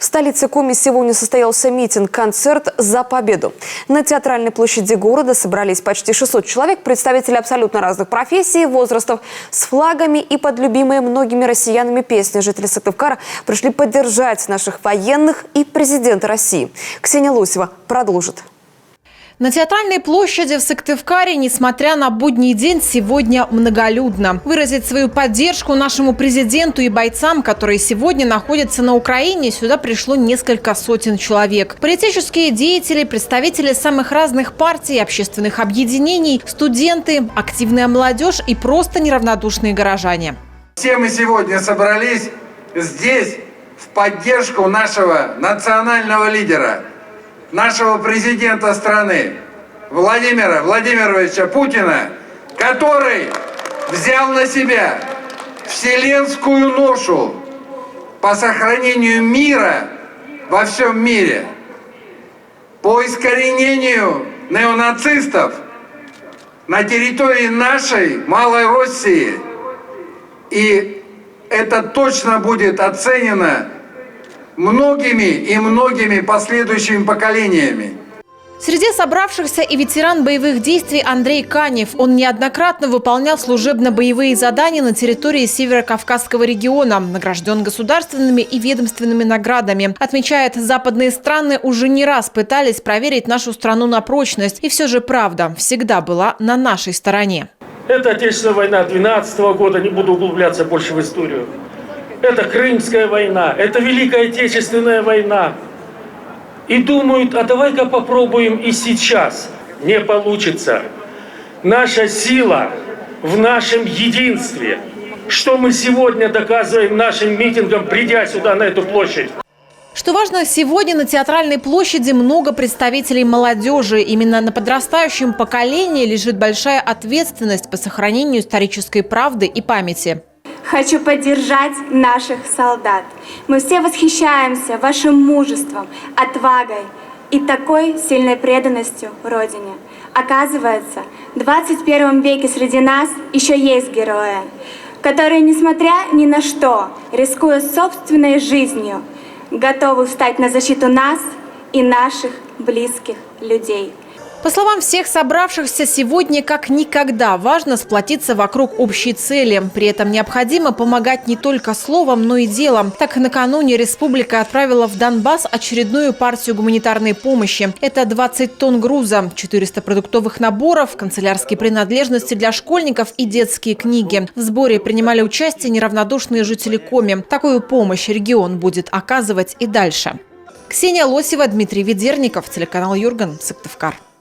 В столице Коми сегодня состоялся митинг-концерт «За победу». На театральной площади города собрались почти 600 человек, представители абсолютно разных профессий и возрастов. С флагами и под любимые многими россиянами песни жители Сыктывкара пришли поддержать наших военных и президента России. Ксения Лосева продолжит. На театральной площади в Сыктывкаре, несмотря на будний день, сегодня многолюдно. Выразить свою поддержку нашему президенту и бойцам, которые сегодня находятся на Украине, сюда пришло несколько сотен человек. Политические деятели, представители самых разных партий, общественных объединений, студенты, активная молодежь и просто неравнодушные горожане. Все мы сегодня собрались здесь в поддержку нашего национального лидера, нашего президента страны Владимира Владимировича Путина, который взял на себя вселенскую ношу по сохранению мира во всем мире, по искоренению неонацистов на территории нашей Малой России. И это точно будет оценено многими и многими последующими поколениями. Среди собравшихся и ветеран боевых действий Андрей Канев. Он неоднократно выполнял служебно-боевые задания на территории Северо-Кавказского региона. Награжден государственными и ведомственными наградами. Отмечает, западные страны уже не раз пытались проверить нашу страну на прочность. И все же правда всегда была на нашей стороне. Это Отечественная война 12 года, не буду углубляться больше в историю. Это Крымская война, это Великая Отечественная война. И думают, а давай-ка попробуем и сейчас. Не получится. Наша сила в нашем единстве. Что мы сегодня доказываем нашим митингом, придя сюда, на эту площадь. Что важно, сегодня на театральной площади много представителей молодежи. Именно на подрастающем поколении лежит большая ответственность по сохранению исторической правды и памяти. Хочу поддержать наших солдат. Мы все восхищаемся вашим мужеством, отвагой и такой сильной преданностью Родине. Оказывается, в 21 веке среди нас еще есть герои, которые, несмотря ни на что, рискуя собственной жизнью, готовы встать на защиту нас и наших близких людей. По словам всех собравшихся, сегодня как никогда важно сплотиться вокруг общей цели. При этом необходимо помогать не только словом, но и делом. Так, накануне республика отправила в Донбасс очередную партию гуманитарной помощи. Это 20 тонн груза, 400 продуктовых наборов, канцелярские принадлежности для школьников и детские книги. В сборе принимали участие неравнодушные жители Коми. Такую помощь регион будет оказывать и дальше. Ксения Лосева, Дмитрий Ведерников, телеканал Юрган, Сыктывкар.